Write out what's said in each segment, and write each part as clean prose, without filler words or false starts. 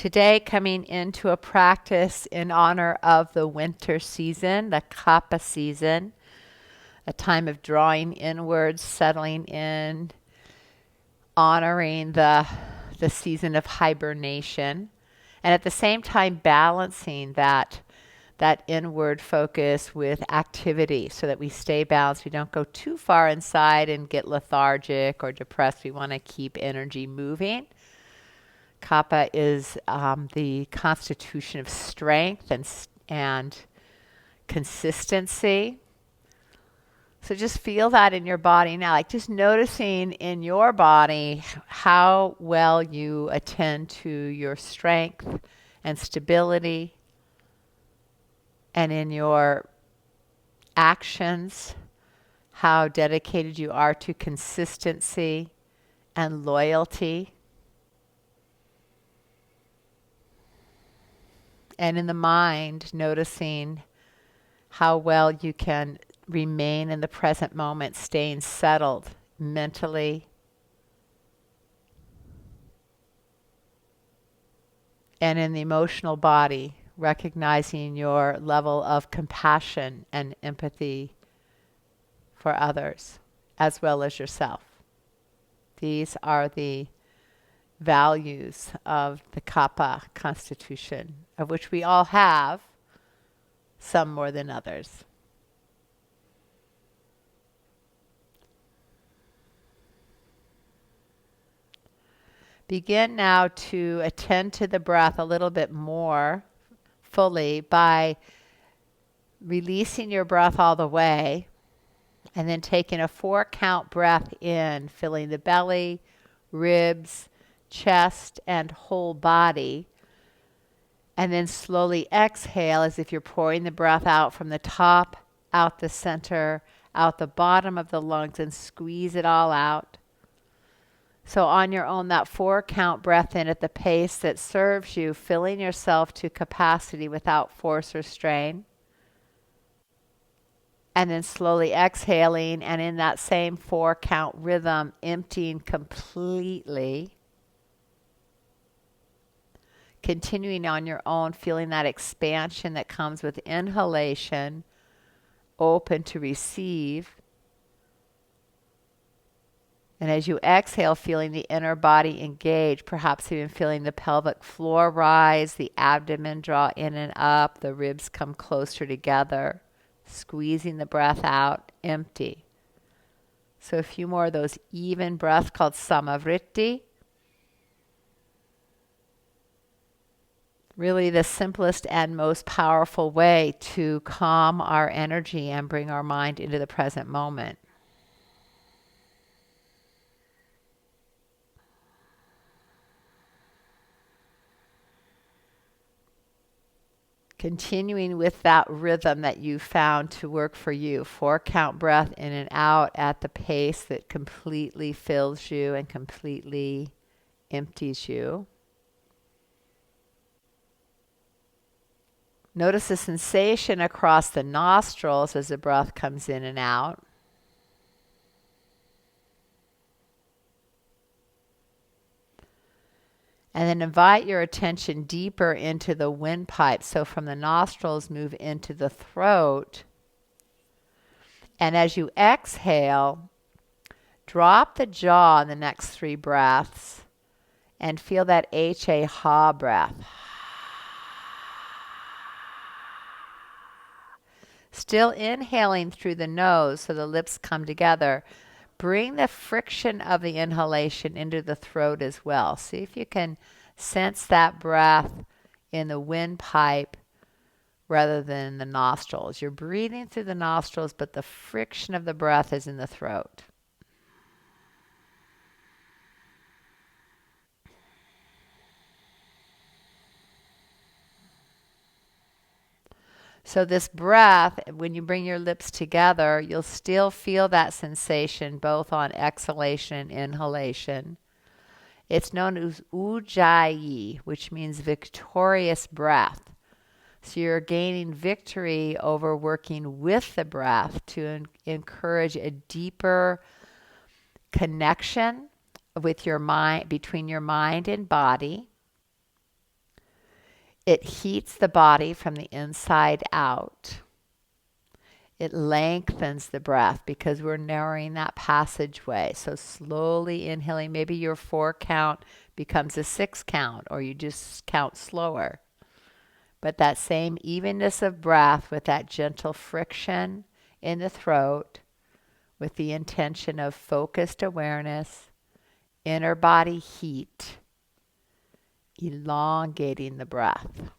today, coming into a practice in honor of the winter season, the Kapha season, a time of drawing inwards, settling in, honoring the season of hibernation, and at the same time balancing that inward focus with activity so that we stay balanced. We don't go too far inside and get lethargic or depressed. We want to keep energy moving. Kapha is the constitution of strength and consistency. So just feel that in your body now, like just noticing in your body how well you attend to your strength and stability, and in your actions, how dedicated you are to consistency and loyalty. And in the mind, noticing how well you can remain in the present moment, staying settled mentally and in the emotional body, recognizing your level of compassion and empathy for others as well as yourself. These are the values of the Kapha constitution, of which we all have, some more than others. Begin now to attend to the breath a little bit more fully by releasing your breath all the way and then taking a 4-count breath in, filling the belly, ribs, chest, and whole body. And then slowly exhale as if you're pouring the breath out from the top, out the center, out the bottom of the lungs, and squeeze it all out. So on your own, that 4-count breath in at the pace that serves you, filling yourself to capacity without force or strain. And then slowly exhaling, and in that same 4-count rhythm, emptying completely. Continuing on your own, feeling that expansion that comes with inhalation, open to receive. And as you exhale, feeling the inner body engage, perhaps even feeling the pelvic floor rise, the abdomen draw in and up, the ribs come closer together, squeezing the breath out, empty. So a few more of those even breaths called samavritti. Really the simplest and most powerful way to calm our energy and bring our mind into the present moment. Continuing with that rhythm that you found to work for you. 4-count breath in and out at the pace that completely fills you and completely empties you. Notice the sensation across the nostrils as the breath comes in and out. And then invite your attention deeper into the windpipe. So from the nostrils, move into the throat. And as you exhale, drop the jaw in the next 3 breaths and feel that ha breath. Still inhaling through the nose so the lips come together. Bring the friction of the inhalation into the throat as well. See if you can sense that breath in the windpipe rather than the nostrils. You're breathing through the nostrils, but the friction of the breath is in the throat. So this breath, when you bring your lips together, you'll still feel that sensation both on exhalation and inhalation. It's known as Ujjayi, which means victorious breath. So you're gaining victory over working with the breath to encourage a deeper connection with your mind, between your mind and body. It heats the body from the inside out. It lengthens the breath because we're narrowing that passageway. So slowly inhaling, maybe your 4 count becomes a 6 count, or you just count slower. But that same evenness of breath with that gentle friction in the throat, with the intention of focused awareness, inner body heat, elongating the breath.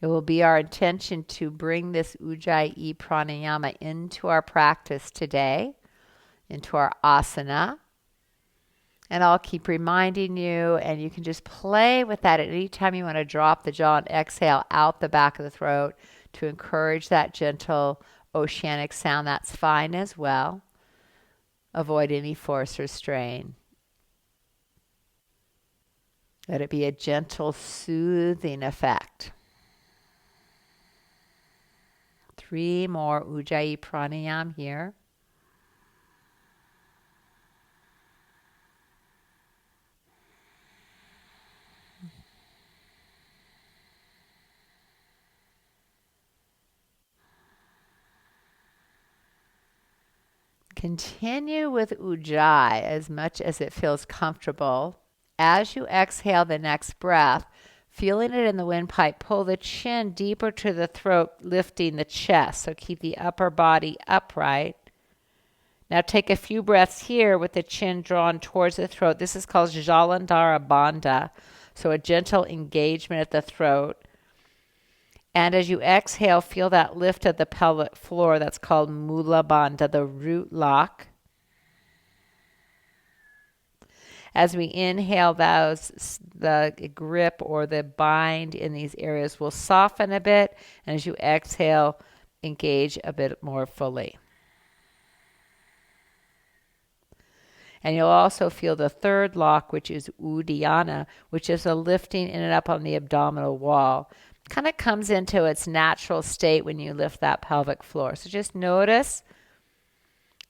It will be our intention to bring this Ujjayi Pranayama into our practice today, into our asana. And I'll keep reminding you, and you can just play with that at any time you want to drop the jaw and exhale out the back of the throat to encourage that gentle oceanic sound. That's fine as well. Avoid any force or strain. Let it be a gentle, soothing effect. 3 more Ujjayi Pranayama here. Continue with Ujjayi as much as it feels comfortable. As you exhale the next breath, feeling it in the windpipe, pull the chin deeper to the throat, lifting the chest. So keep the upper body upright. Now take a few breaths here with the chin drawn towards the throat. This is called Uddiyana Bandha. So a gentle engagement at the throat. And as you exhale, feel that lift of the pelvic floor. That's called Mula Bandha, the root lock. As we inhale, the grip or the bind in these areas will soften a bit. And as you exhale, engage a bit more fully. And you'll also feel the third lock, which is Uddiyana, which is a lifting in and up on the abdominal wall. Kind of comes into its natural state when you lift that pelvic floor. So just notice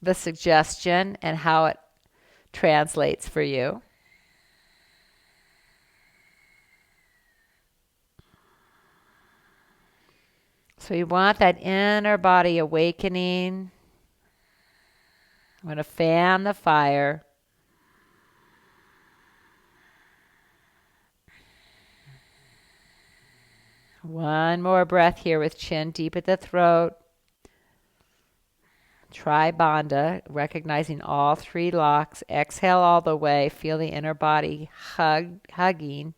the suggestion and how it translates for you. So you want that inner body awakening. I'm going to fan the fire. One more breath here with chin deep at the throat. Tribanda, recognizing all 3 locks. Exhale all the way. Feel the inner body hugging.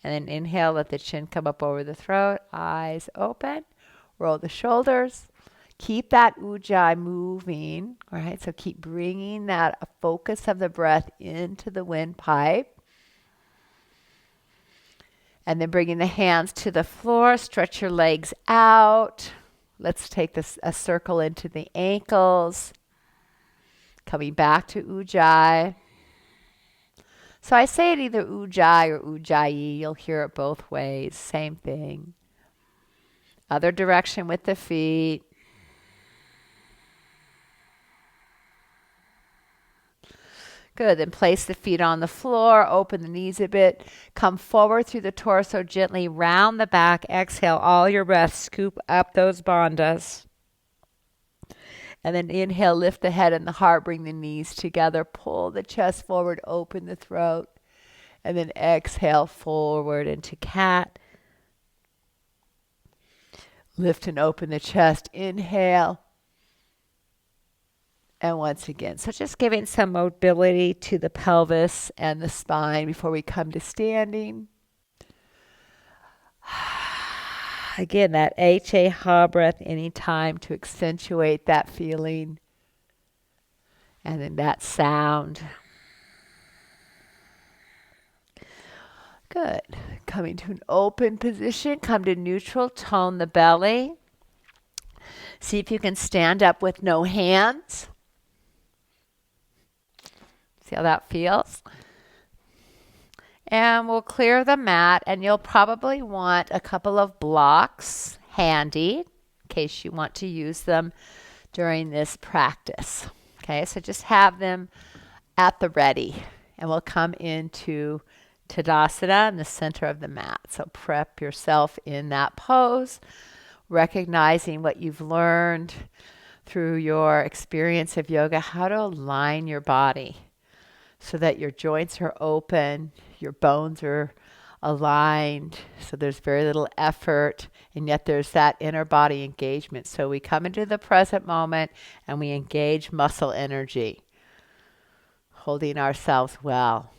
And then inhale, let the chin come up over the throat. Eyes open. Roll the shoulders. Keep that Ujjayi moving. All right, so keep bringing that focus of the breath into the windpipe. And then bringing the hands to the floor. Stretch your legs out. Let's take a circle into the ankles. Coming back to Ujjayi. So I say it either Ujjayi or Ujjayi. You'll hear it both ways. Same thing. Other direction with the feet. Good. Then place the feet on the floor. Open the knees a bit. Come forward through the torso gently. Round the back. Exhale all your breath. Scoop up those bandhas. And then inhale, lift the head and the heart. Bring the knees together. Pull the chest forward. Open the throat. And then exhale forward into cat. Lift and open the chest. Inhale. And once again, so just giving some mobility to the pelvis and the spine before we come to standing. Again, that ha breath anytime to accentuate that feeling. And then that sound. Good. Coming to an open position. Come to neutral. Tone the belly. See if you can stand up with no hands. See how that feels? And we'll clear the mat, and you'll probably want a couple of blocks handy in case you want to use them during this practice. Okay, so just have them at the ready, and we'll come into Tadasana in the center of the mat. So prep yourself in that pose, recognizing what you've learned through your experience of yoga, how to align your body so that your joints are open, your bones are aligned, so there's very little effort, and yet there's that inner body engagement. So we come into the present moment and we engage muscle energy, holding ourselves well.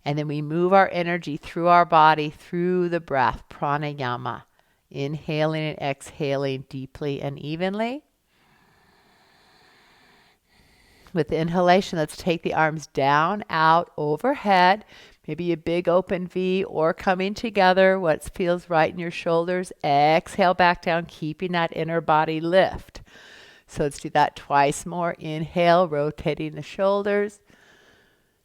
And then we move our energy through our body, through the breath, pranayama, inhaling and exhaling deeply and evenly. With inhalation, let's take the arms down, out, overhead, maybe a big open V or coming together, what feels right in your shoulders. Exhale back down, keeping that inner body lift. So let's do that twice more. Inhale, rotating the shoulders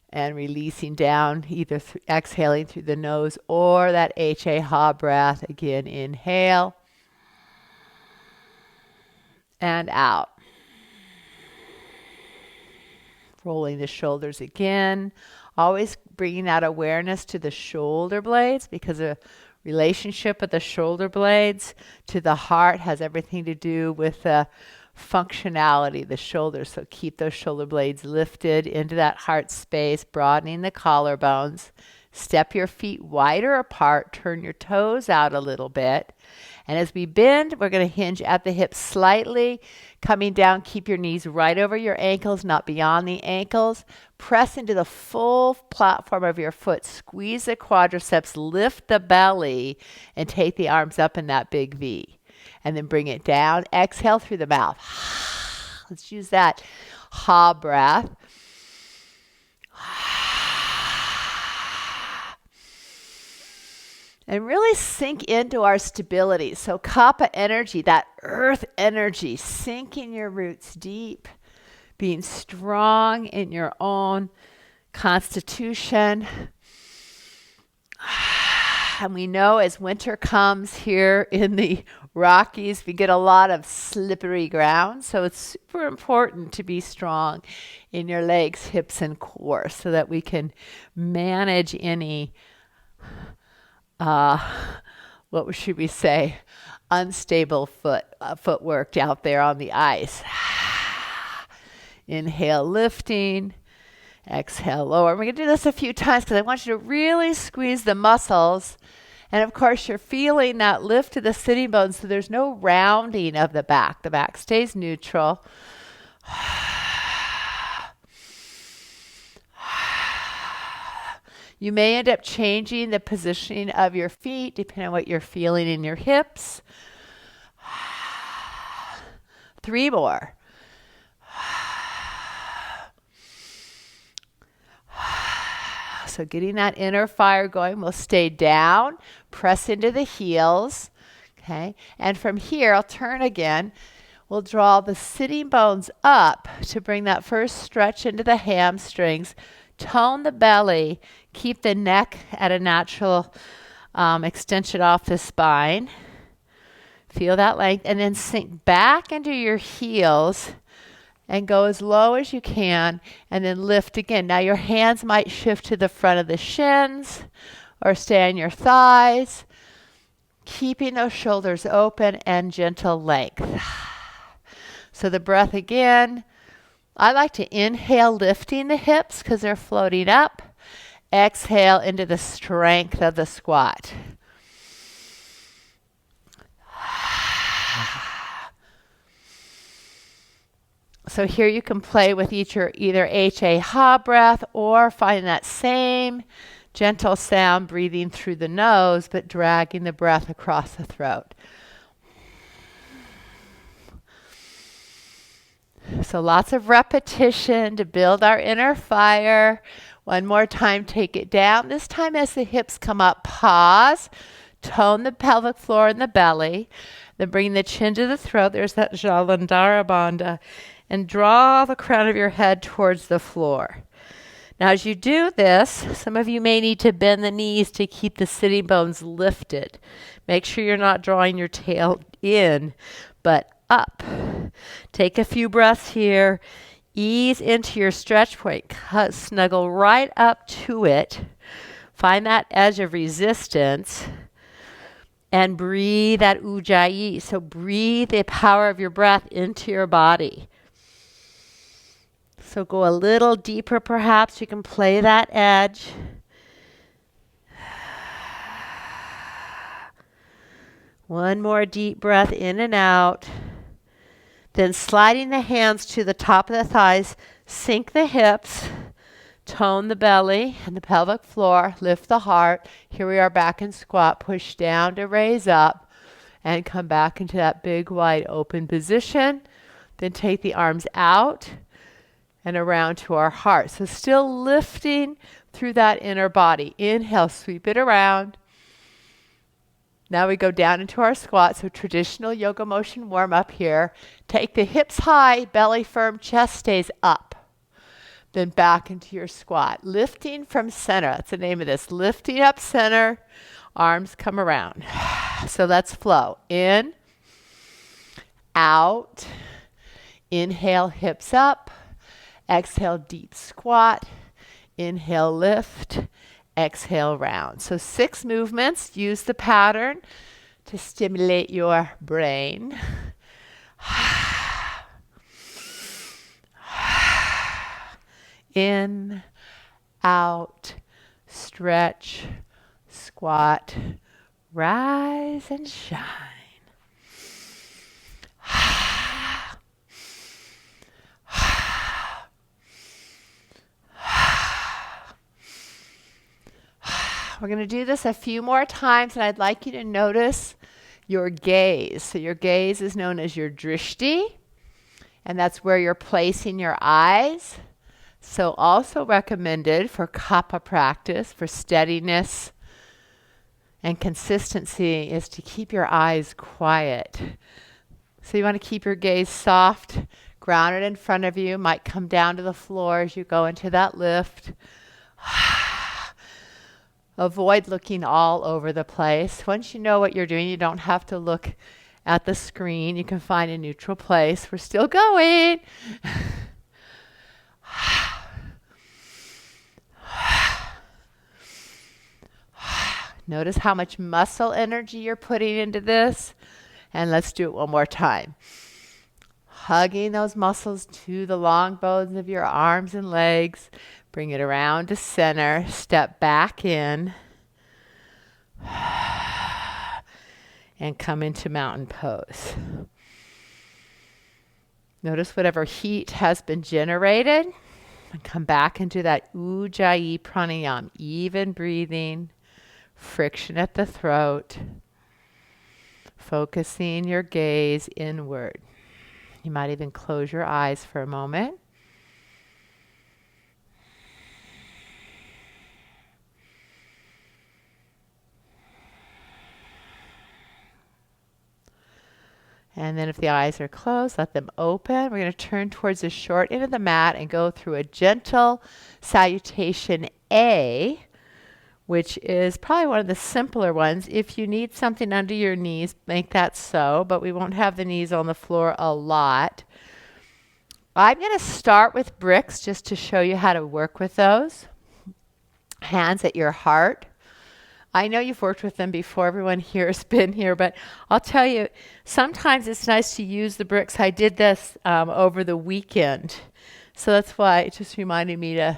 and releasing down, either exhaling through the nose or that Ha breath. Again, inhale and out. Rolling the shoulders again. Always bringing that awareness to the shoulder blades, because a relationship with the shoulder blades to the heart has everything to do with the functionality of the shoulders. So keep those shoulder blades lifted into that heart space, broadening the collarbones. Step your feet wider apart. Turn your toes out a little bit. And as we bend, we're going to hinge at the hips slightly. Coming down, keep your knees right over your ankles, not beyond the ankles. Press into the full platform of your foot. Squeeze the quadriceps, lift the belly, and take the arms up in that big V. And then bring it down. Exhale through the mouth. Let's use that ha breath. And really sink into our stability. So Kapha energy, that earth energy, sinking your roots deep, being strong in your own constitution. And we know as winter comes here in the Rockies, we get a lot of slippery ground. So it's super important to be strong in your legs, hips, and core so that we can manage any what should we say, unstable footwork out there on the ice. Inhale, lifting. Exhale, lower. We're going to do this a few times because I want you to really squeeze the muscles. And of course, you're feeling that lift to the sitting bones, so there's no rounding of the back. The back stays neutral. You may end up changing the positioning of your feet depending on what you're feeling in your hips. 3 more. So getting that inner fire going, we'll stay down, press into the heels. Okay, and from here, I'll turn again. We'll draw the sitting bones up to bring that first stretch into the hamstrings. Tone the belly, keep the neck at a natural extension off the spine. Feel that length, and then sink back into your heels and go as low as you can, and then lift again. Now your hands might shift to the front of the shins or stay on your thighs, keeping those shoulders open and gentle length. So the breath again. I like to inhale, lifting the hips because they're floating up. Exhale into the strength of the squat. So here you can play with either Ha breath or find that same gentle sound breathing through the nose but dragging the breath across the throat. So lots of repetition to build our inner fire. One more time, take it down. This time as the hips come up, pause, tone the pelvic floor and the belly. Then bring the chin to the throat. There's that Jalandhara Bandha. And draw the crown of your head towards the floor. Now, as you do this, some of you may need to bend the knees to keep the sitting bones lifted. Make sure you're not drawing your tail in, but up. Take a few breaths here. Ease into your stretch point. Snuggle right up to it. Find that edge of resistance. And breathe that Ujjayi. So breathe the power of your breath into your body. So go a little deeper perhaps. You can play that edge. One more deep breath in and out. Then sliding the hands to the top of the thighs, sink the hips, tone the belly and the pelvic floor, lift the heart. Here we are back in squat. Push down to raise up and come back into that big wide open position. Then take the arms out and around to our heart. So still lifting through that inner body. Inhale, sweep it around. Now we go down into our squat. So traditional yoga motion warm up here. Take the hips high, belly firm, chest stays up. Then back into your squat. Lifting from center. That's the name of this. Lifting up center. Arms come around. So let's flow. In, out. Inhale, hips up. Exhale, deep squat. Inhale, lift. Exhale, round. So 6 movements. Use the pattern to stimulate your brain. In, out, stretch, squat, rise and shine. We're going to do this a few more times, and I'd like you to notice your gaze. So your gaze is known as your drishti, and that's where you're placing your eyes. So also recommended for Kapha practice, for steadiness and consistency, is to keep your eyes quiet. So you want to keep your gaze soft, grounded in front of you. Might come down to the floor as you go into that lift. Avoid looking all over the place. Once you know what you're doing, you don't have to look at the screen. You can find a neutral place. We're still going. Notice how much muscle energy you're putting into this. And let's do it one more time. Hugging those muscles to the long bones of your arms and legs. Bring it around to center. Step back in. And come into mountain pose. Notice whatever heat has been generated. And come back into that Ujjayi Pranayama. Even breathing. Friction at the throat. Focusing your gaze inward. You might even close your eyes for a moment. And then if the eyes are closed, let them open. We're going to turn towards the short end of the mat and go through a gentle salutation A, which is probably one of the simpler ones. If you need something under your knees, make that so, but we won't have the knees on the floor a lot. I'm going to start with bricks just to show you how to work with those. Hands at your heart. I know you've worked with them before. Everyone here has been here, but I'll tell you, sometimes it's nice to use the bricks. I did this over the weekend. So that's why it just reminded me to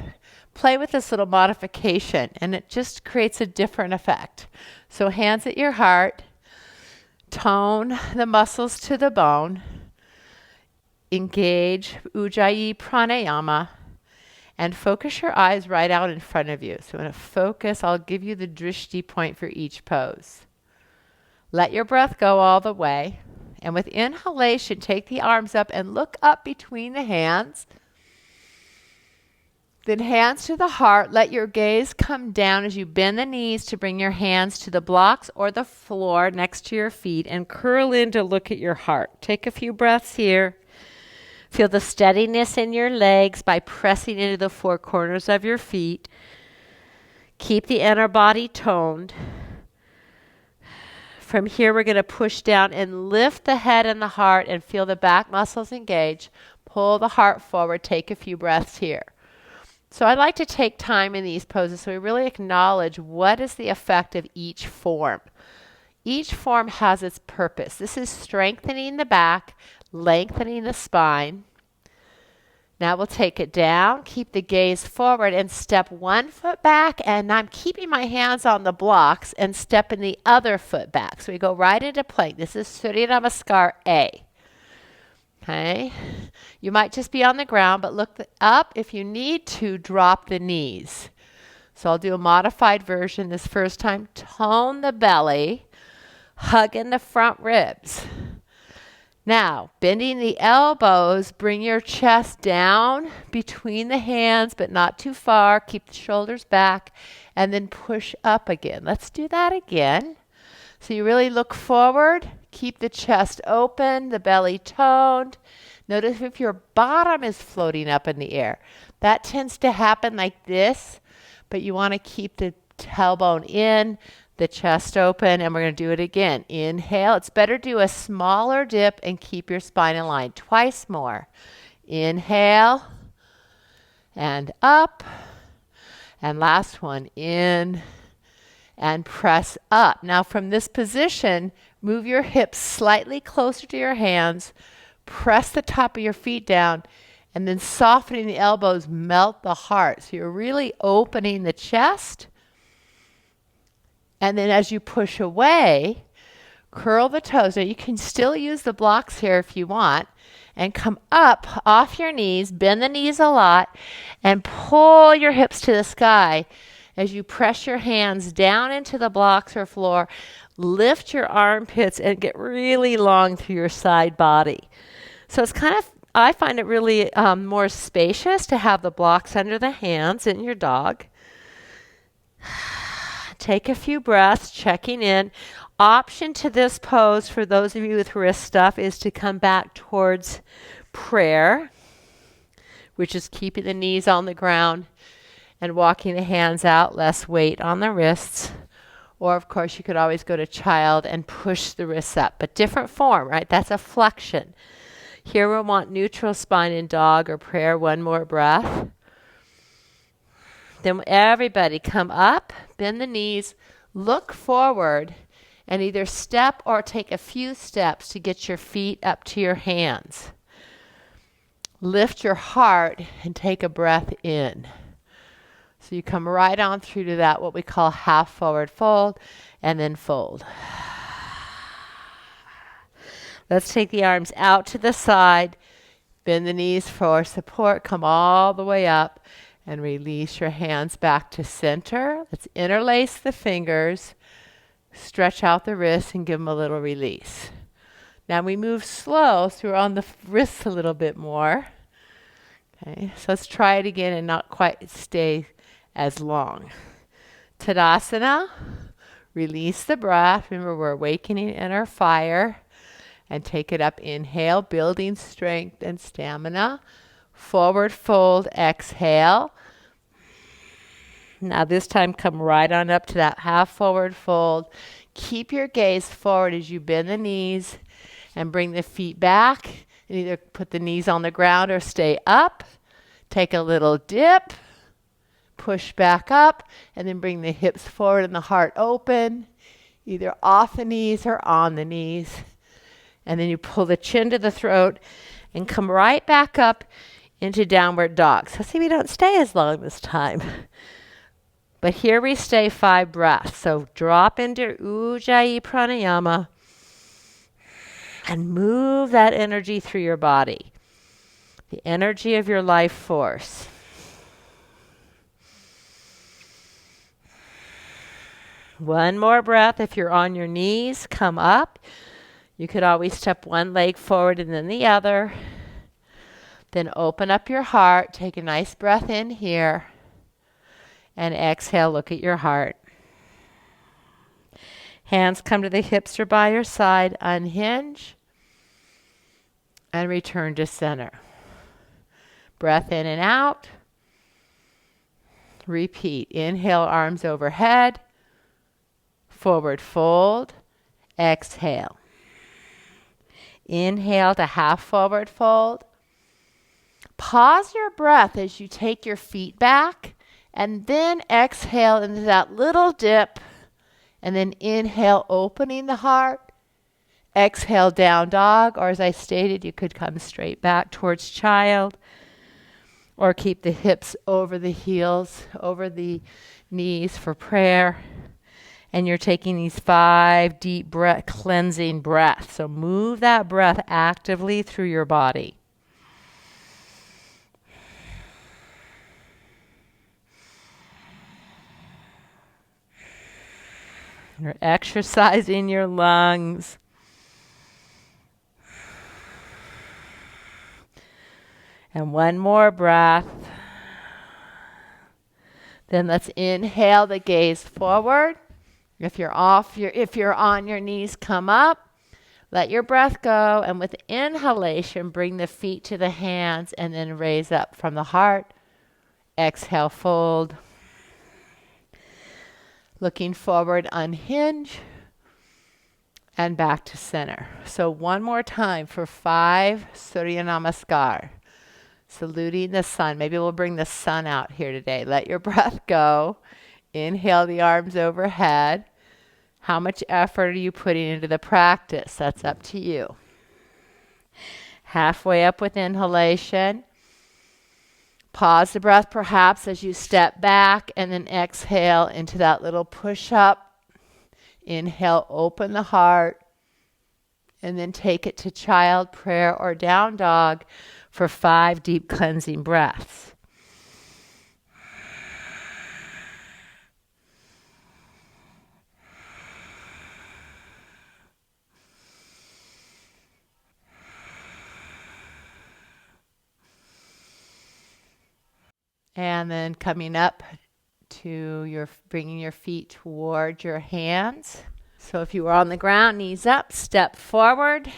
play with this little modification, and it just creates a different effect. So hands at your heart, tone the muscles to the bone, engage Ujjayi Pranayama, and focus your eyes right out in front of you. So I'm going to focus. I'll give you the drishti point for each pose. Let your breath go all the way. And with inhalation, take the arms up and look up between the hands. Then hands to the heart. Let your gaze come down as you bend the knees to bring your hands to the blocks or the floor next to your feet and curl in to look at your heart. Take a few breaths here. Feel the steadiness in your legs by pressing into the four corners of your feet. Keep the inner body toned. From here, we're going to push down and lift the head and the heart and feel the back muscles engage. Pull the heart forward. Take a few breaths here. So I like to take time in these poses so we really acknowledge what is the effect of each form. Each form has its purpose. This is strengthening the back, lengthening the spine. Now we'll take it down, keep the gaze forward, and step one foot back, and I'm keeping my hands on the blocks and stepping the other foot back. So we go right into plank. This is Surya Namaskar A. Okay, you might just be on the ground, but look up. If you need to, drop the knees. So I'll do a modified version this first time. Tone the belly, hug in the front ribs. Now, bending the elbows, bring your chest down between the hands, but not too far. Keep the shoulders back, and then push up again. Let's do that again. So you really look forward. Keep the chest open, the belly toned. Notice if your bottom is floating up in the air. That tends to happen like this, but you want to keep the tailbone in, the chest open, and we're going to do it again. Inhale. It's better to do a smaller dip and keep your spine in line. Twice more. Inhale and up. And last one, in and press up. Now from this position, move your hips slightly closer to your hands. Press the top of your feet down, and then softening the elbows, melt the heart. So you're really opening the chest. And then as you push away, curl the toes. Now you can still use the blocks here if you want. And come up off your knees, bend the knees a lot, and pull your hips to the sky as you press your hands down into the blocks or floor. Lift your armpits and get really long through your side body. So it's kind of, I find it really more spacious to have the blocks under the hands in your dog. Take a few breaths, checking in. Option to this pose for those of you with wrist stuff is to come back towards prayer, which is keeping the knees on the ground and walking the hands out, less weight on the wrists. Or, of course, you could always go to child and push the wrists up, but different form, right? That's a flexion. Here we want neutral spine in dog or prayer. One more breath. Then everybody come up, bend the knees, look forward, and either step or take a few steps to get your feet up to your hands. Lift your heart and take a breath in. So you come right on through to that, what we call half forward fold, and then fold. Let's take the arms out to the side, bend the knees for support, come all the way up, and release your hands back to center. Let's interlace the fingers, stretch out the wrists, and give them a little release. Now we move slow, so we're on the wrists a little bit more. Okay, so let's try it again and not quite stay as long. Tadasana, release the breath. Remember, we're awakening inner fire. And take it up. Inhale, building strength and stamina. Forward fold, exhale. Now this time come right on up to that half forward fold. Keep your gaze forward as you bend the knees and bring the feet back. And either put the knees on the ground or stay up. Take a little dip. Push back up and then bring the hips forward and the heart open. Either off the knees or on the knees. And then you pull the chin to the throat and come right back up into downward dog. So see, we don't stay as long this time. But here we stay 5 breaths. So drop into Ujjayi Pranayama and move that energy through your body. The energy of your life force. One more breath. If you're on your knees, come up. You could always step one leg forward and then the other. Then open up your heart. Take a nice breath in here. And exhale, look at your heart. Hands come to the hips or by your side. Unhinge. And return to center. Breath in and out. Repeat. Inhale, arms overhead. Forward fold. Exhale. Inhale to half forward fold. Pause your breath as you take your feet back, and then exhale into that little dip, and then inhale, opening the heart. Exhale, down dog, or as I stated, you could come straight back towards child, or keep the hips over the heels, over the knees for prayer. And you're taking these 5 deep breath, cleansing breaths. So move that breath actively through your body. You're exercising your lungs. And one more breath. Then let's inhale the gaze forward. If you're on your knees, come up. Let your breath go. And with inhalation, bring the feet to the hands and then raise up from the heart. Exhale, fold. Looking forward, unhinge. And back to center. So one more time for 5 Surya Namaskar. Saluting the sun. Maybe we'll bring the sun out here today. Let your breath go. Inhale the arms overhead. How much effort are you putting into the practice? That's up to you. Halfway up with inhalation. Pause the breath perhaps as you step back, and then exhale into that little push-up. Inhale, open the heart, and then take it to child, prayer, or down dog for 5 deep cleansing breaths. And then coming up to bringing your feet toward your hands. So if you are on the ground, knees up, step forward.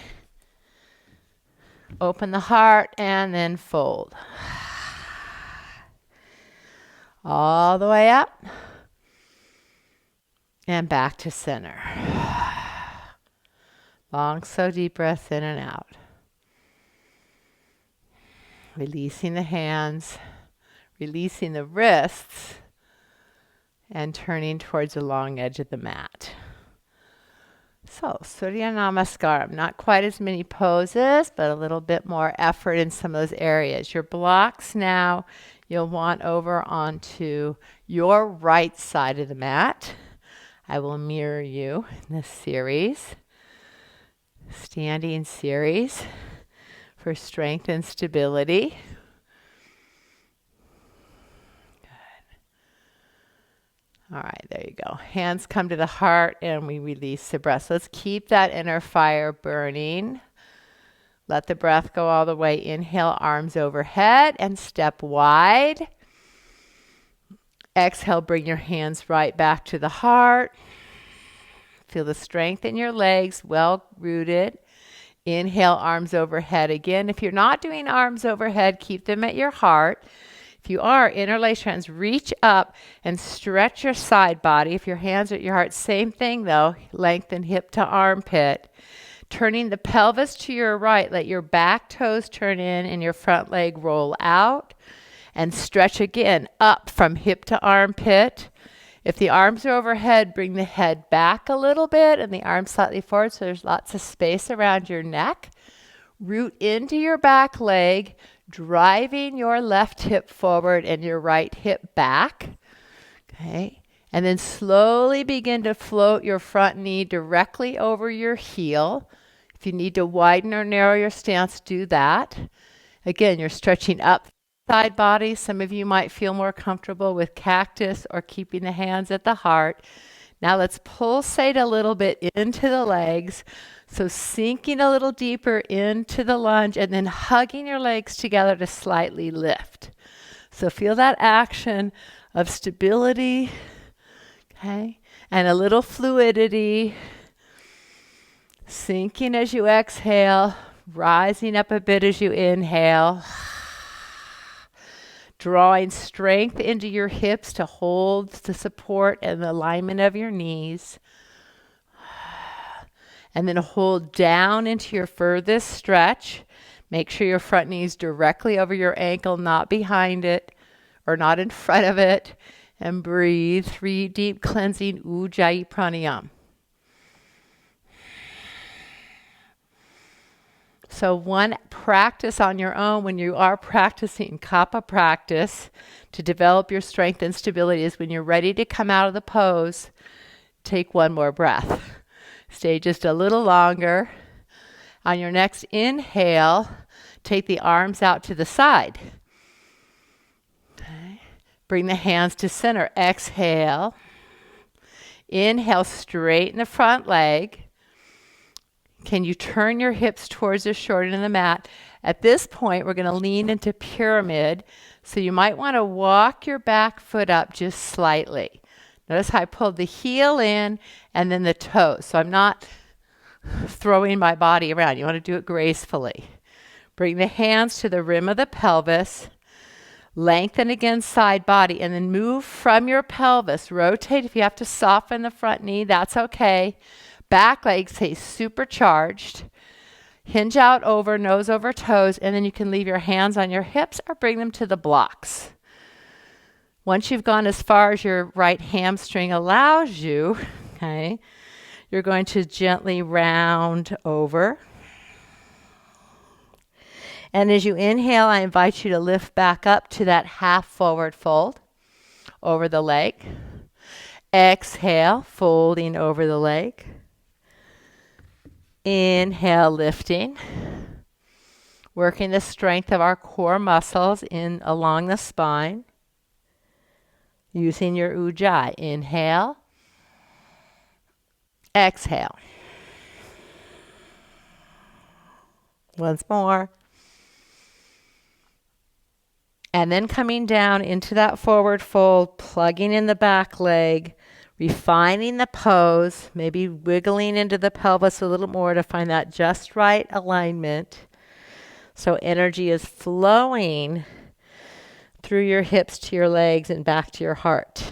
Open the heart and then fold. All the way up. And back to center. Long, slow, deep breaths in and out. Releasing the hands. Releasing the wrists and turning towards the long edge of the mat. So, Surya Namaskaram. Not quite as many poses, but a little bit more effort in some of those areas. Your blocks now, you'll want over onto your right side of the mat. I will mirror you in this series. Standing series for strength and stability. All right, there you go. Hands come to the heart and we release the breath. So let's keep that inner fire burning. Let the breath go all the way. Inhale, arms overhead and step wide. Exhale, bring your hands right back to the heart. Feel the strength in your legs, well rooted. Inhale, arms overhead again. If you're not doing arms overhead, keep them at your heart. If you are, interlace your hands, reach up and stretch your side body. If your hands are at your heart, same thing though, lengthen hip to armpit. Turning the pelvis to your right, let your back toes turn in and your front leg roll out. And stretch again up from hip to armpit. If the arms are overhead, bring the head back a little bit and the arms slightly forward so there's lots of space around your neck. Root into your back leg, driving your left hip forward and your right hip back. Okay. And then slowly begin to float your front knee directly over your heel. If you need to widen or narrow your stance, do that. Again, you're stretching up side body. Some of you might feel more comfortable with cactus or keeping the hands at the heart. Now let's pulsate a little bit into the legs. So sinking a little deeper into the lunge and then hugging your legs together to slightly lift. So feel that action of stability, okay, and a little fluidity. Sinking as you exhale, rising up a bit as you inhale. Drawing strength into your hips to hold the support and the alignment of your knees. And then hold down into your furthest stretch. Make sure your front knee is directly over your ankle, not behind it or not in front of it. And breathe 3 deep cleansing Ujjayi Pranayama. So one practice on your own when you are practicing Kapha practice to develop your strength and stability is when you're ready to come out of the pose, take one more breath. Stay just a little longer. On your next inhale, take the arms out to the side. Okay. Bring the hands to center. Exhale. Inhale, straighten the front leg. Can you turn your hips towards the shoulder and the mat? At this point, we're going to lean into pyramid. So you might want to walk your back foot up just slightly. Notice how I pulled the heel in and then the toes. So I'm not throwing my body around. You want to do it gracefully. Bring the hands to the rim of the pelvis. Lengthen against side body and then move from your pelvis. Rotate. If you have to soften the front knee, that's okay. Back leg stays supercharged. Hinge out over, nose over toes, and then you can leave your hands on your hips or bring them to the blocks. Once you've gone as far as your right hamstring allows you, okay, you're going to gently round over. And as you inhale, I invite you to lift back up to that half forward fold over the leg. Exhale, folding over the leg. Inhale, lifting. Working the strength of our core muscles in along the spine. Using your Ujjayi. Inhale. Exhale. Once more. And then coming down into that forward fold, plugging in the back leg, refining the pose, maybe wiggling into the pelvis a little more to find that just right alignment. So energy is flowing through your hips to your legs and back to your heart.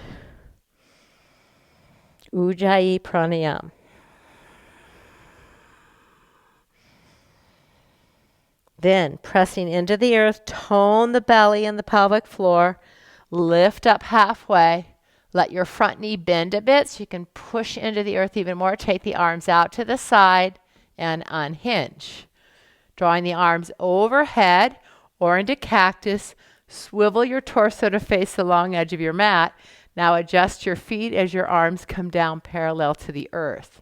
Ujjayi Pranayama. Then pressing into the earth, tone the belly and the pelvic floor, lift up halfway. Let your front knee bend a bit so you can push into the earth even more. Take the arms out to the side and unhinge. Drawing the arms overhead or into cactus, swivel your torso to face the long edge of your mat. Now adjust your feet as your arms come down parallel to the earth.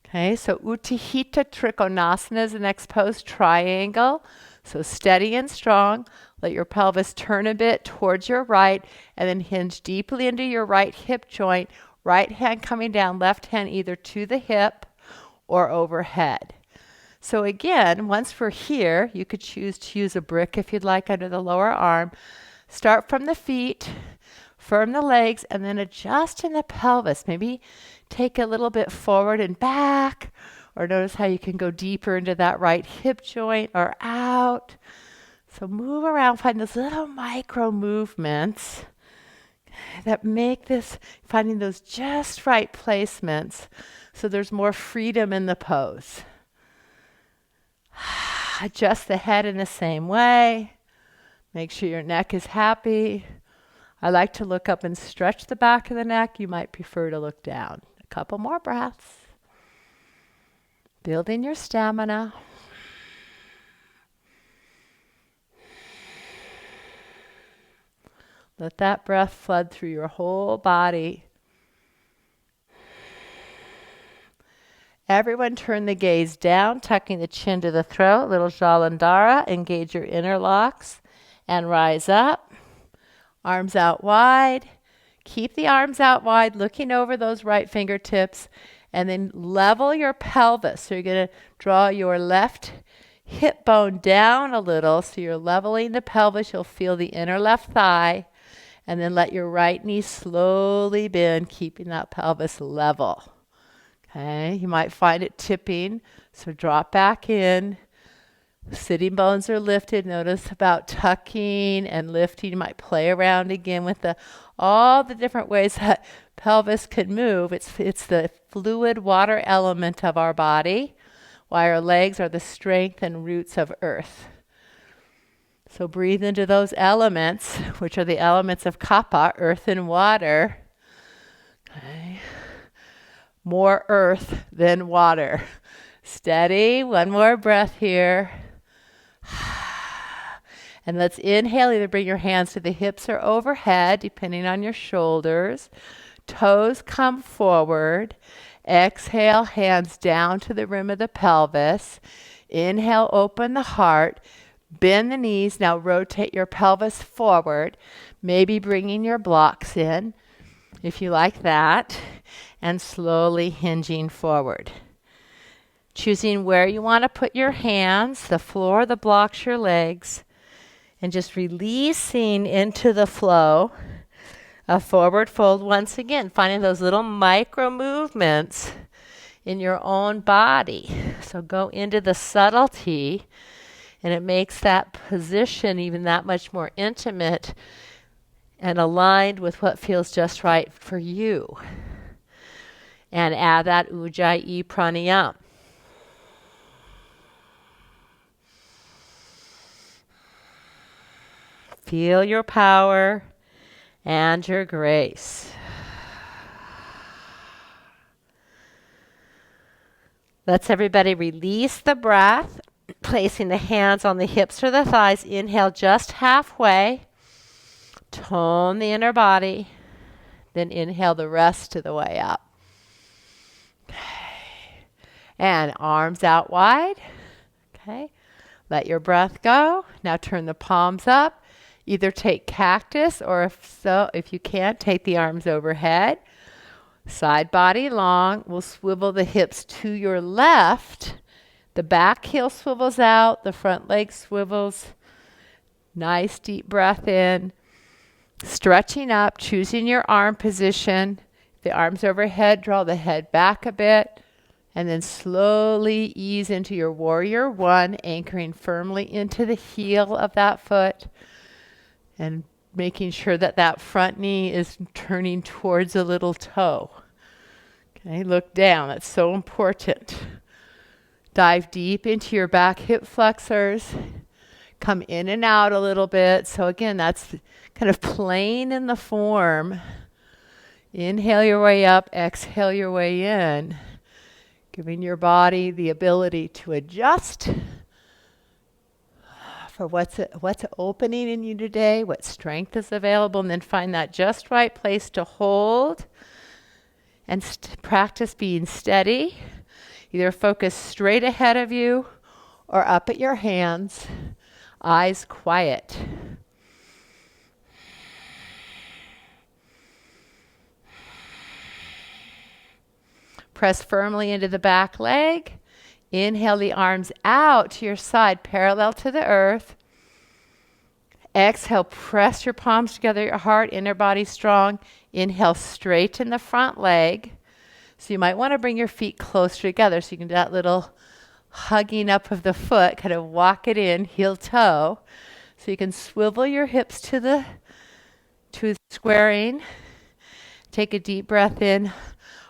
Okay, so Uttita Trikonasana is the next pose, triangle. So steady and strong. Let your pelvis turn a bit towards your right and then hinge deeply into your right hip joint. Right hand coming down, left hand either to the hip or overhead. So again, once we're here, you could choose to use a brick if you'd like under the lower arm. Start from the feet, firm the legs, and then adjust in the pelvis. Maybe take a little bit forward and back, or notice how you can go deeper into that right hip joint or out. So move around, find those little micro movements that make this, finding those just right placements so there's more freedom in the pose. Adjust the head in the same way. Make sure your neck is happy. I like to look up and stretch the back of the neck. You might prefer to look down. A couple more breaths. Building your stamina. Let that breath flood through your whole body. Everyone turn the gaze down, tucking the chin to the throat, little Jalandhara. Engage your interlocks and rise up. Arms out wide. Keep the arms out wide, looking over those right fingertips, and then level your pelvis. So you're going to draw your left hip bone down a little, so you're leveling the pelvis. You'll feel the inner left thigh, and then let your right knee slowly bend, keeping that pelvis level. Okay, you might find it tipping, so drop back in. Sitting bones are lifted. Notice about tucking and lifting. You might play around again with all the different ways that pelvis could move. It's the fluid water element of our body, while our legs are the strength and roots of earth. So breathe into those elements, which are the elements of Kapha, earth and water. Okay. More earth than water. Steady. One more breath here. And let's inhale. Either bring your hands to the hips or overhead, depending on your shoulders. Toes come forward. Exhale, hands down to the rim of the pelvis. Inhale, open the heart. Bend the knees. Now rotate your pelvis forward. Maybe bringing your blocks in, if you like that. And slowly hinging forward. Choosing where you want to put your hands, the floor, the blocks, your legs, and just releasing into the flow. A forward fold once again, finding those little micro movements in your own body. So go into the subtlety, and it makes that position even that much more intimate and aligned with what feels just right for you. And add that Ujjayi Pranayama. Feel your power and your grace. Let's everybody release the breath, placing the hands on the hips or the thighs. Inhale just halfway. Tone the inner body. Then inhale the rest of the way up. Okay. And arms out wide. Okay. Let your breath go. Now turn the palms up. Either take cactus, or if you can't, take the arms overhead. Side body long. We'll swivel the hips to your left. The back heel swivels out. The front leg swivels. Nice deep breath in. Stretching up, choosing your arm position. The arms overhead, draw the head back a bit. And then slowly ease into your warrior one, anchoring firmly into the heel of that foot. And making sure that that front knee is turning towards a little toe. Okay, look down. That's so important. Dive deep into your back hip flexors. Come in and out a little bit. So again, that's kind of playing in the form. Inhale your way up. Exhale your way in. Giving your body the ability to adjust for what's opening in you today, what strength is available, and then find that just right place to hold and practice being steady. Either focus straight ahead of you or up at your hands, eyes quiet. Press firmly into the back leg. Inhale the arms out to your side, parallel to the earth. Exhale, press your palms together, your heart, inner body strong. Inhale, straighten the front leg. So you might want to bring your feet closer together so you can do that little hugging up of the foot, kind of walk it in, heel toe. So you can swivel your hips to the squaring. Take a deep breath in,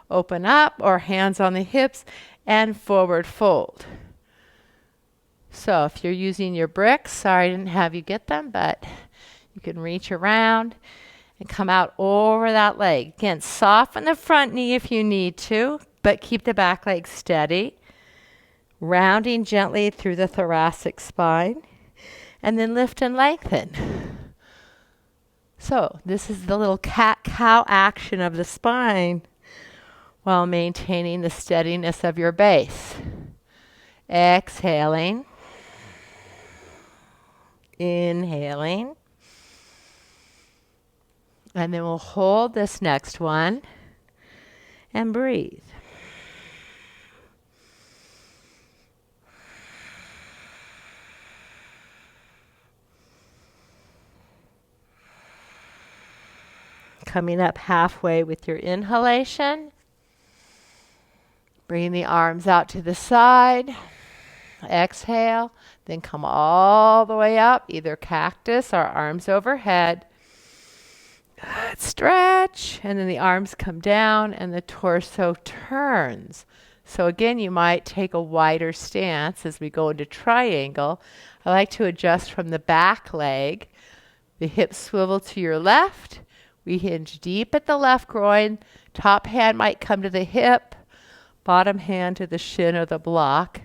open up, or hands on the hips, and forward fold. So if you're using your bricks, sorry I didn't have you get them, but you can reach around and come out over that leg. Again, soften the front knee if you need to, but keep the back leg steady. Rounding gently through the thoracic spine, and then lift and lengthen. So this is the little cat-cow action of the spine, while maintaining the steadiness of your base. Exhaling. Inhaling. And then we'll hold this next one and breathe. Coming up halfway with your inhalation. Bringing the arms out to the side. Exhale, then come all the way up, either cactus or arms overhead. Good. Stretch, and then the arms come down and the torso turns. So again, you might take a wider stance as we go into triangle. I like to adjust from the back leg. The hips swivel to your left. We hinge deep at the left groin. Top hand might come to the hip. Bottom hand to the shin or the block.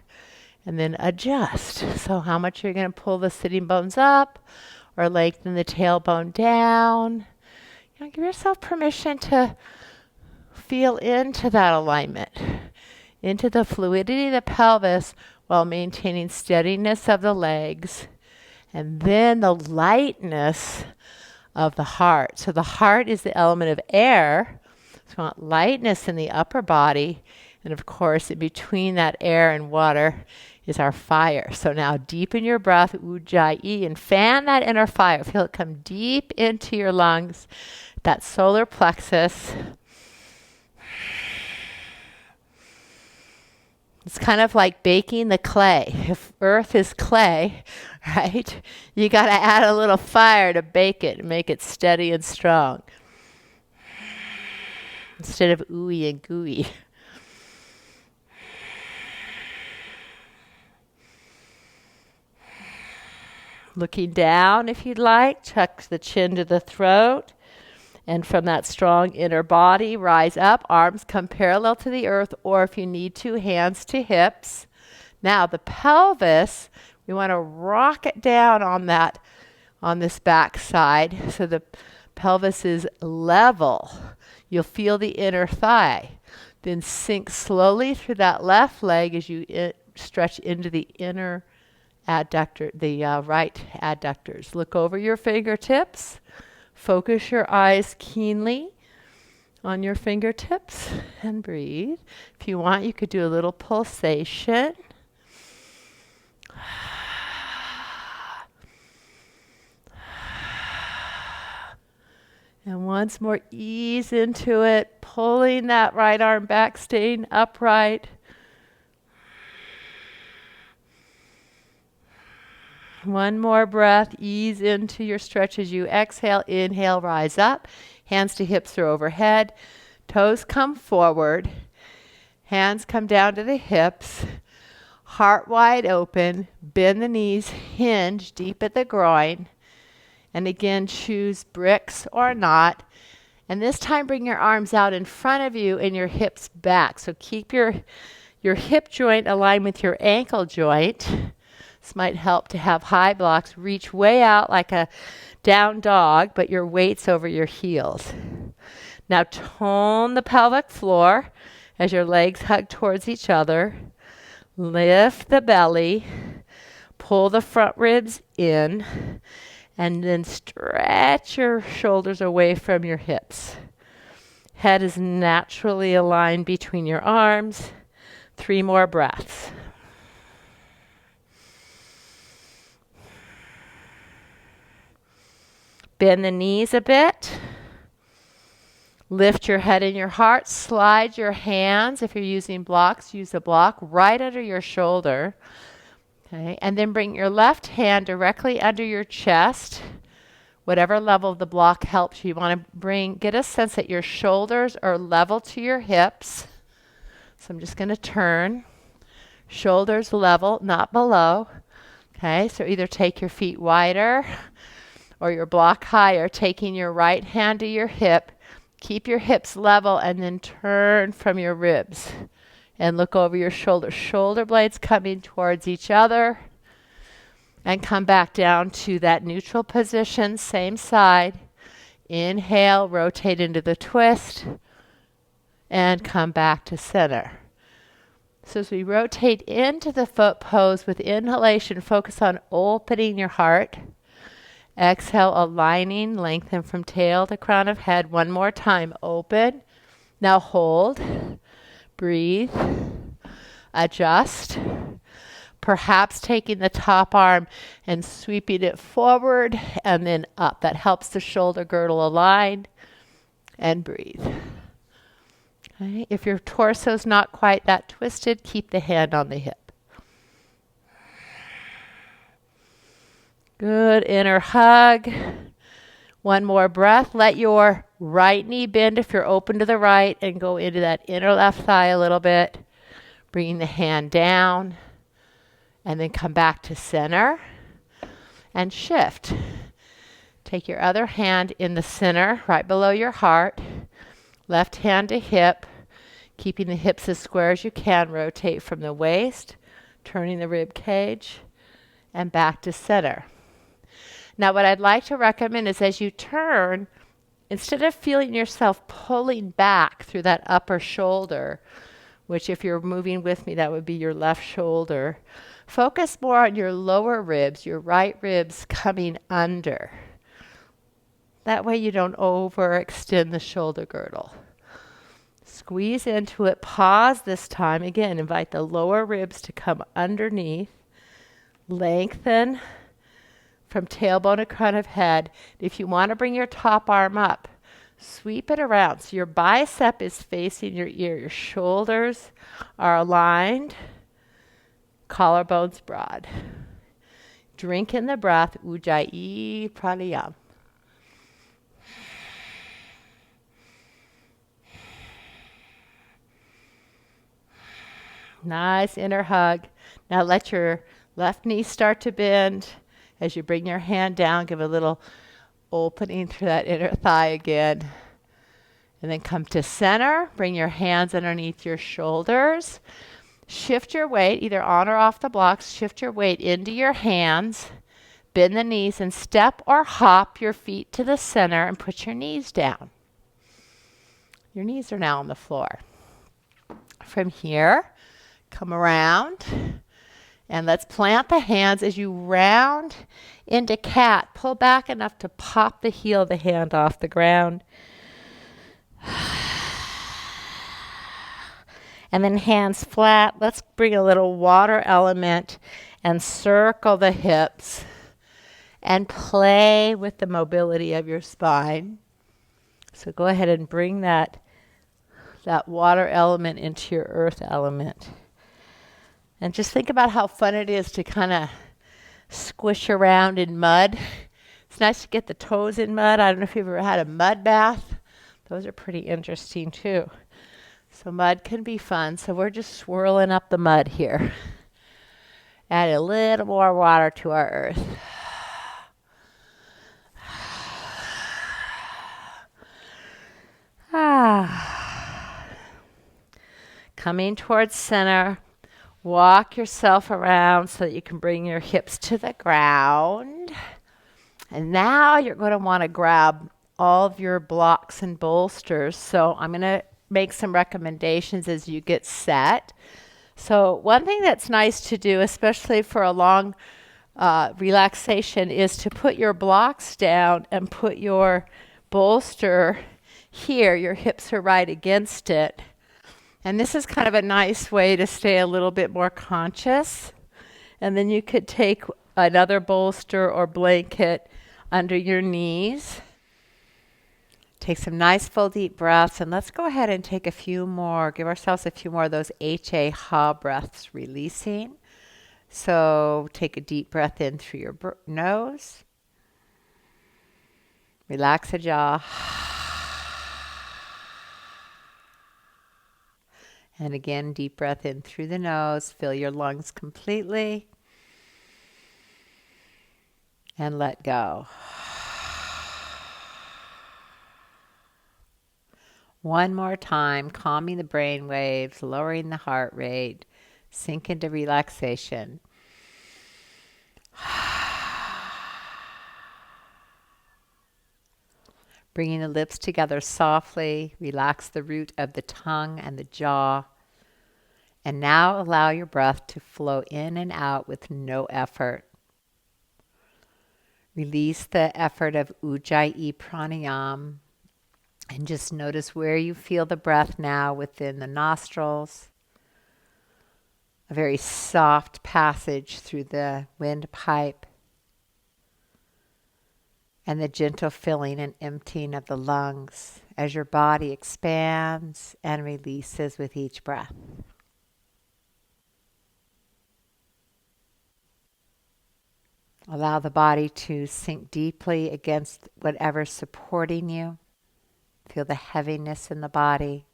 And then adjust. So how much you're going to pull the sitting bones up or lengthen the tailbone down. You know, give yourself permission to feel into that alignment, into the fluidity of the pelvis while maintaining steadiness of the legs. And then the lightness of the heart. So the heart is the element of air. So we want lightness in the upper body. And of course, in between that air and water is our fire. So now deepen your breath, Ujjayi, and fan that inner fire. Feel it come deep into your lungs, that solar plexus. It's kind of like baking the clay. If earth is clay, right, you got to add a little fire to bake it and make it steady and strong. Instead of ooey and gooey. Looking down if you'd like, tuck the chin to the throat. And from that strong inner body, rise up. Arms come parallel to the earth, or if you need to, hands to hips. Now the pelvis, we want to rock it down on this back side so the pelvis is level. You'll feel the inner thigh. Then sink slowly through that left leg as you stretch into the inner adductor, the right adductors. Look over your fingertips. Focus your eyes keenly on your fingertips and breathe. If you want, you could do a little pulsation. And once more, ease into it, pulling that right arm back, staying upright. One more breath, ease into your stretch as you exhale. Inhale, rise up. Hands to hips or overhead. Toes come forward. Hands come down to the hips. Heart wide open. Bend the knees, hinge deep at the groin. And again, choose bricks or not. And this time, bring your arms out in front of you and your hips back. So keep your hip joint aligned with your ankle joint. This might help to have high blocks. Reach way out like a down dog, but your weight's over your heels. Now tone the pelvic floor as your legs hug towards each other. Lift the belly. Pull the front ribs in. And then stretch your shoulders away from your hips. Head is naturally aligned between your arms. 3 more breaths. Bend the knees a bit. Lift your head and your heart. Slide your hands. If you're using blocks, use a block right under your shoulder. Okay. And then bring your left hand directly under your chest. Whatever level of the block helps you. You want to get a sense that your shoulders are level to your hips. So I'm just going to turn. Shoulders level, not below. Okay. So either take your feet wider or your block higher, taking your right hand to your hip. Keep your hips level and then turn from your ribs and look over your shoulders. Shoulder blades coming towards each other and come back down to that neutral position, same side. Inhale, rotate into the twist and come back to center. So as we rotate into the foot pose with inhalation, focus on opening your heart. Exhale, aligning, lengthen from tail to crown of head. One more time, open. Now hold, breathe, adjust. Perhaps taking the top arm and sweeping it forward and then up. That helps the shoulder girdle align. And breathe. Okay. If your torso's not quite that twisted, keep the hand on the hip. Good inner hug. One more breath. Let your right knee bend if you're open to the right and go into that inner left thigh a little bit. Bringing the hand down and then come back to center and shift. Take your other hand in the center, right below your heart. Left hand to hip, keeping the hips as square as you can. Rotate from the waist, turning the rib cage, and back to center. Now what I'd like to recommend is as you turn, instead of feeling yourself pulling back through that upper shoulder, which if you're moving with me, that would be your left shoulder, focus more on your lower ribs, your right ribs coming under. That way you don't overextend the shoulder girdle. Squeeze into it, pause this time. Again, invite the lower ribs to come underneath. Lengthen from tailbone to crown of head. If you want to bring your top arm up, sweep it around so your bicep is facing your ear. Your shoulders are aligned. Collarbones broad. Drink in the breath, Ujjayi Pranayama. Nice inner hug. Now let your left knee start to bend. As you bring your hand down, give a little opening through that inner thigh again. And then come to center. Bring your hands underneath your shoulders. Shift your weight, either on or off the blocks. Shift your weight into your hands. Bend the knees and step or hop your feet to the center and put your knees down. Your knees are now on the floor. From here, come around. And let's plant the hands as you round into cat. Pull back enough to pop the heel of the hand off the ground. And then hands flat. Let's bring a little water element and circle the hips and play with the mobility of your spine. So go ahead and bring that water element into your earth element. And just think about how fun it is to kind of squish around in mud. It's nice to get the toes in mud. I don't know if you've ever had a mud bath. Those are pretty interesting too. So mud can be fun. So we're just swirling up the mud here. Add a little more water to our earth. Coming towards center. Walk yourself around so that you can bring your hips to the ground. And now you're going to want to grab all of your blocks and bolsters. So I'm going to make some recommendations as you get set. So one thing that's nice to do, especially for a long relaxation, is to put your blocks down and put your bolster here. Your hips are right against it. And this is kind of a nice way to stay a little bit more conscious. And then you could take another bolster or blanket under your knees. Take some nice full deep breaths. And let's go ahead and take a few more. Give ourselves a few more of those ha breaths, releasing. So take a deep breath in through your nose. Relax the jaw. And again, deep breath in through the nose. Fill your lungs completely. And let go. One more time, calming the brain waves, lowering the heart rate. Sink into relaxation. Bringing the lips together softly, relax the root of the tongue and the jaw. And now allow your breath to flow in and out with no effort. Release the effort of Ujjayi Pranayama and just notice where you feel the breath now within the nostrils. A very soft passage through the windpipe. And the gentle filling and emptying of the lungs as your body expands and releases with each breath. Allow the body to sink deeply against whatever's supporting you. Feel the heaviness in the body.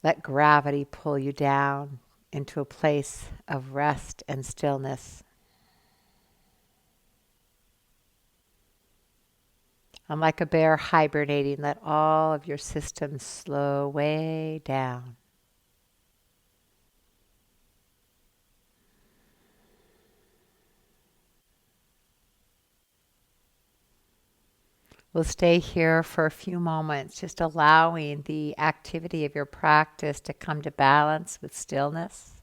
Let gravity pull you down into a place of rest and stillness. And like a bear hibernating, let all of your systems slow way down. We'll stay here for a few moments, just allowing the activity of your practice to come to balance with stillness.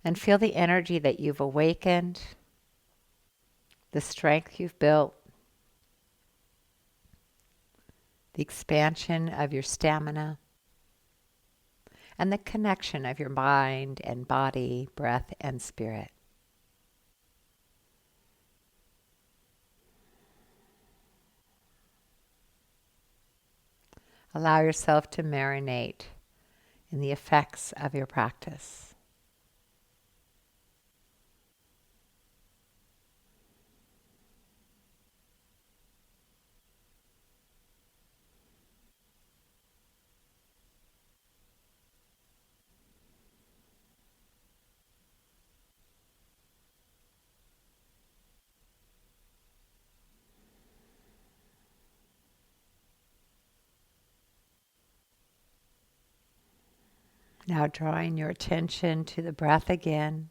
And feel the energy that you've awakened, the strength you've built, the expansion of your stamina, and the connection of your mind and body, breath and spirit. Allow yourself to marinate in the effects of your practice. Now drawing your attention to the breath again.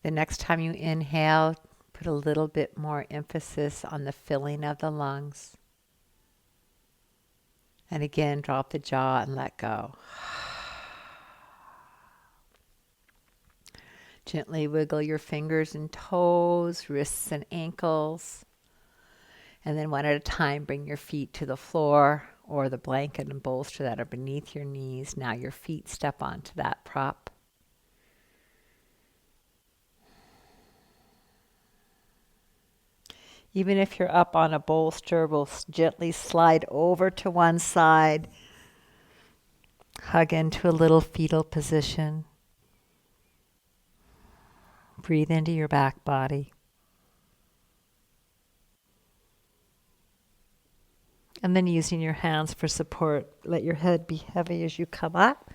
The next time you inhale, put a little bit more emphasis on the filling of the lungs. And again, drop the jaw and let go. Gently wiggle your fingers and toes, wrists and ankles. And then one at a time, bring your feet to the floor or the blanket and bolster that are beneath your knees. Now your feet step onto that prop. Even if you're up on a bolster, we'll gently slide over to one side. Hug into a little fetal position. Breathe into your back body. And then using your hands for support, let your head be heavy as you come up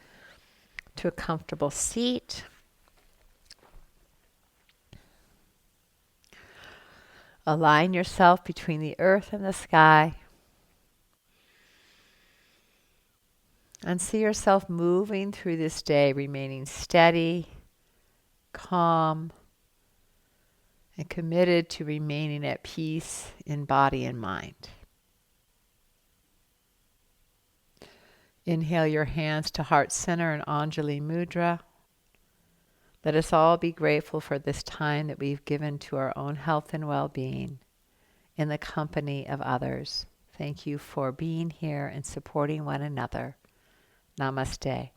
to a comfortable seat. Align yourself between the earth and the sky. And see yourself moving through this day, remaining steady, calm, and committed to remaining at peace in body and mind. Inhale your hands to heart center in Anjali Mudra. Let us all be grateful for this time that we've given to our own health and well-being in the company of others. Thank you for being here and supporting one another. Namaste.